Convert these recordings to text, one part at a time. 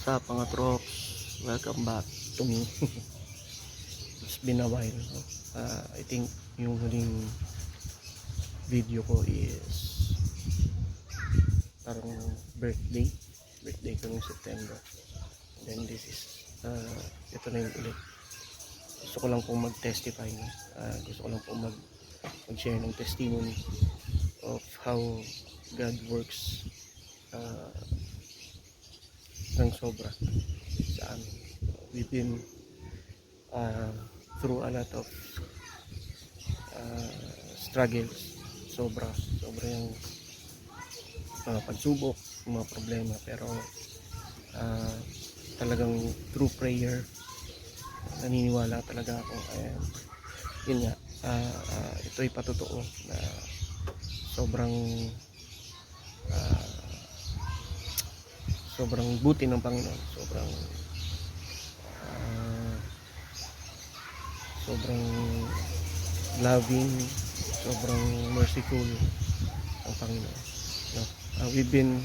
Sa mga trops, welcome back to me. It's been a while, no? I think yung huling video ko is parang birthday ko ng September. And then this is ito na yung ulit. Gusto ko lang pong mag-testify, no? Gusto ko lang pong mag-share ng testimony of how God works ng sobra sa amin. We've been through a lot of struggles, sobra yung mga pagsubok, mga problema, pero talagang through prayer naniniwala talaga ako, and yun nga, ito'y patotoo na sobrang buti ng Panginoon, sobrang loving, sobrang merciful ang Panginoon, no? We've been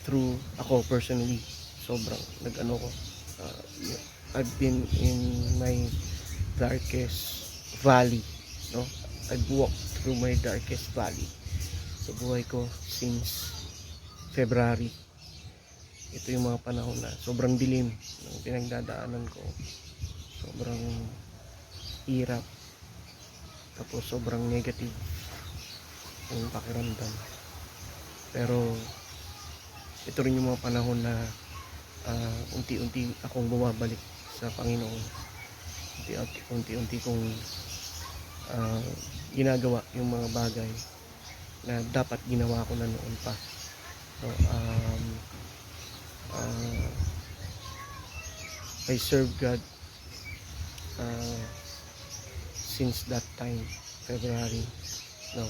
through, ako personally, sobrang I've been in my darkest valley, no? I've walked through my darkest valley sa buhay ko since February. Ito yung mga panahon na sobrang dilim ng pinagdadaanan ko, sobrang hirap, tapos sobrang negative ang pakiramdam. Pero ito rin yung mga panahon na unti-unti akong bumabalik sa Panginoon. Unti-unti kong ginagawa yung mga bagay na dapat ginawa ko na noon pa. So, I serve God since that time, February, no,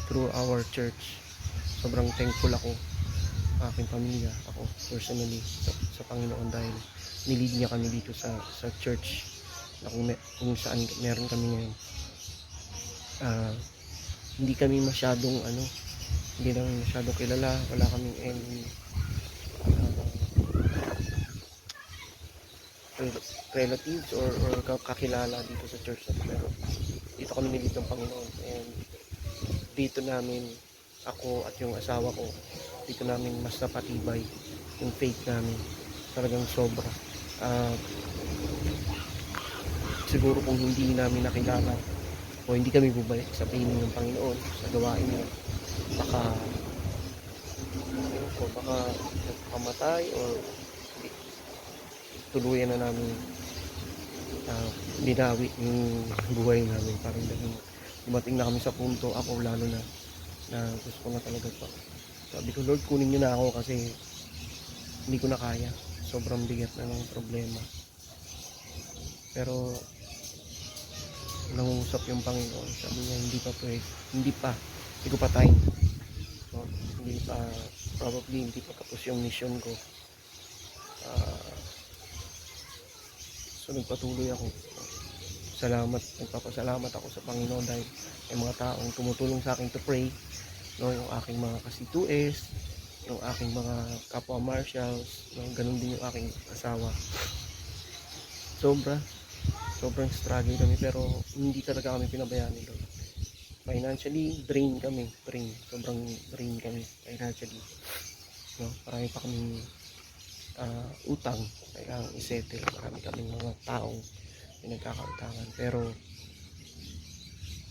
through our church. Sobrang thankful ako, aking pamilya, ako personally sa Panginoon, dahil nilid niya kami dito sa church na kung saan meron kami ngayon. Hindi kami masyadong kilala, wala kaming any relatives or kakilala dito sa church na, pero dito kami nilid ng Panginoon, and dito namin, ako at yung asawa ko, dito namin mas napatibay yung faith namin, talagang sobra. Siguro kung hindi namin nakilala o hindi kami bubalik sa piling ng Panginoon, sa gawain niya, baka nagpamatay or tuluyan na namin binawi yung buhay namin. Parang dumating na kami sa punto, ako lalo na gusto ko na talaga pa. Sabi ko, Lord, kunin niyo na ako kasi hindi ko na kaya. Sobrang bigat na ng problema. Pero nangungusap yung Panginoon. Sabi niya, hindi ko pa time. No? Probably hindi pa tapos yung mission ko. So nagpatuloy ako. Nagpapasalamat ako sa Panginoon dahil may mga taong tumutulong sa akin to pray, no? Yung aking mga kasi-2S, yung aking mga kapwa marshals, no? Ganun din yung aking asawa. Sobrang struggle kami, pero hindi talaga kami pinabayaan nito. Financially, sobrang drain kami financially, no? Marami pa kaming utang kailangang isettle, marami kaming mga taong pinagkakautangan, pero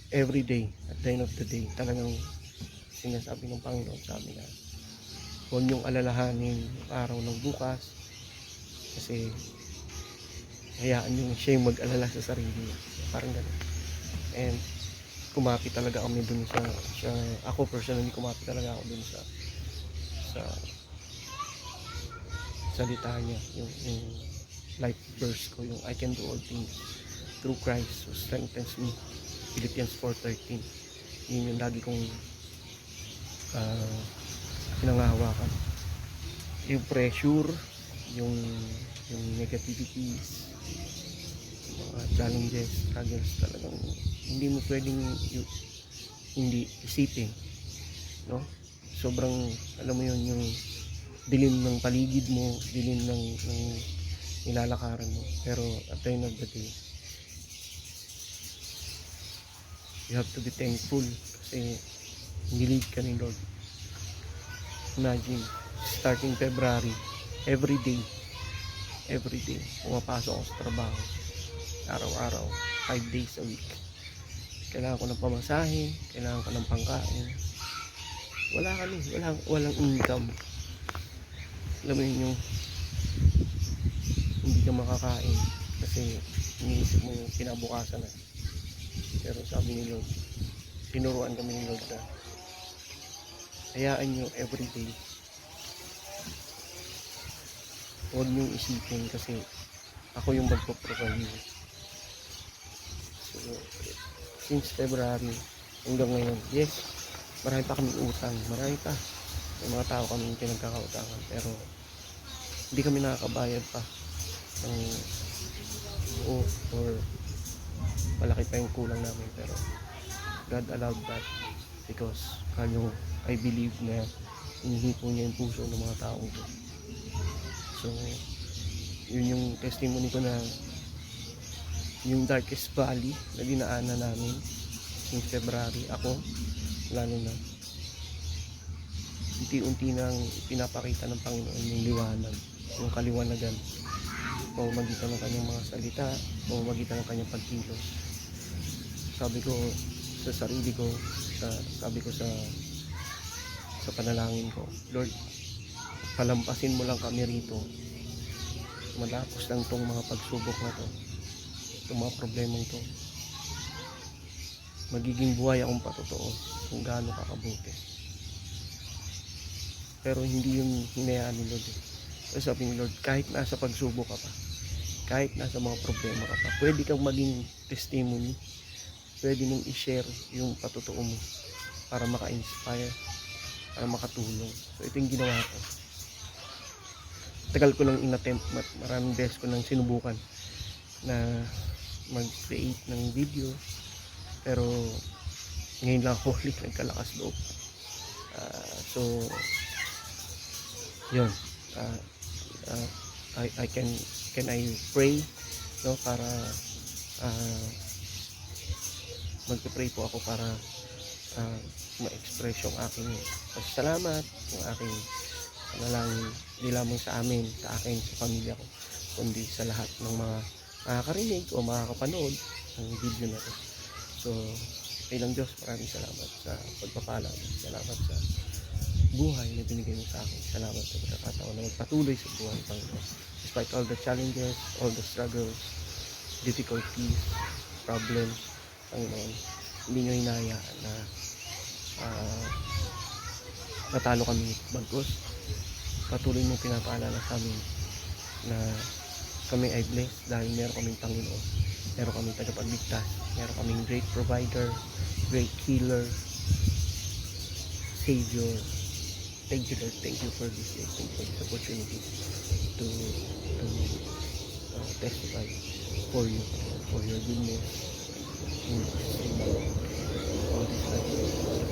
every day, at the end of the day, talagang sinasabi ng Panginoon sa amin na huwag niyong alalahanin yung araw ng bukas, kasi hayaan niyo siya yung mag-alala sa sarili niya, parang gano'n. And kumapit talaga kami dun ako personally, kumapit talaga ako dun sa salita niya, yung life verse ko, yung I can do all things through Christ who strengthens me, Philippians 4:13. Yun yung lagi kong pinangahawakan. Yung pressure, yung negativities, mga challenges, struggles, talagang hindi mo pwedeng hindi isipin, no? Sobrang, alam mo yun, yung dilim ng paligid mo, dilim ng nilalakaran mo. Pero at the end of the day, you have to be thankful kasi nilid ka ni Lord. Imagine, starting February, every day, pumapasok ako sa trabaho. Araw-araw, 5 days a week. Kailangan ko ng pamasahe, kailangan ko ng pangkain. Walang income. Alam mo yun, yung hindi ka makakain kasi iniisip mo yung kinabukasan na. Pero sabi ni Lord, tinuruan kami ni Lord na hayaan nyo everyday. Huwag nyo isipin kasi ako yung magpo-provide. So, since February hanggang ngayon, yes, marami pa kami utang, marami pa. May mga tao kami yung pinagkakautangan, pero hindi kami nakakabayad pa ng buo or malaki pa yung kulang namin. Pero God allowed that because I believe na inihipo niya yung puso ng mga taong to. So yun yung testimony ko na yung darkest valley na dinaanan namin since February. Ako, lalo na unti-unti nang pinapakita ng Panginoon yung liwanag, yung kaliwanagan, pamamagitan ng kanyang mga salita, pamamagitan ng kanyang pagkilos. Sabi ko sa sarili ko, sabi ko sa panalangin ko, Lord, palampasin mo lang kami rito, matapos lang tong mga pagsubok na to, itong mga problemang to, magiging buhay akong patotoo kung gaano kakabuti. Pero hindi yung hinayaan ni Lord. So sabi ni Lord, kahit nasa pagsubok ka pa, kahit nasa mga problema ka pa, pwede kang maging testimony, pwede mong i-share yung patotoo mo para maka-inspire, para makatulong. So ito yung ginawa ko. Tagal ko nang inattempt, maraming beses ko nang sinubukan na mag-create ng video, pero ngayon lang ako ulit nagkalakas loob. So yun, I can pray, no, para magpe-pray po ako para ma-express yung aking pasasalamat, yung aking panalangin, hindi lamang sa amin, sa akin, sa pamilya ko, kundi sa lahat ng mga makakarinig o makakapanood ng video na to. So, kailang Diyos, maraming salamat sa pagpapala, salamat sa buhay na binigay mo sa akin, salamat sa pagkakataon na magpatuloy sa buhay ng Panginoon. Despite all the challenges, all the struggles, difficulties, problems, Panginoon, hindi nyo hinahayaan na natalo kami bagos. Patuloy mong pinapaalala sa amin na kami ay blessed dahil meron kaming Panginoon, meron kaming tagapagligtas, meron kaming great provider, great healer, Savior. Thank you, Lord. Thank you for this day. Thank you for this opportunity to testify for you, for your goodness in all this life.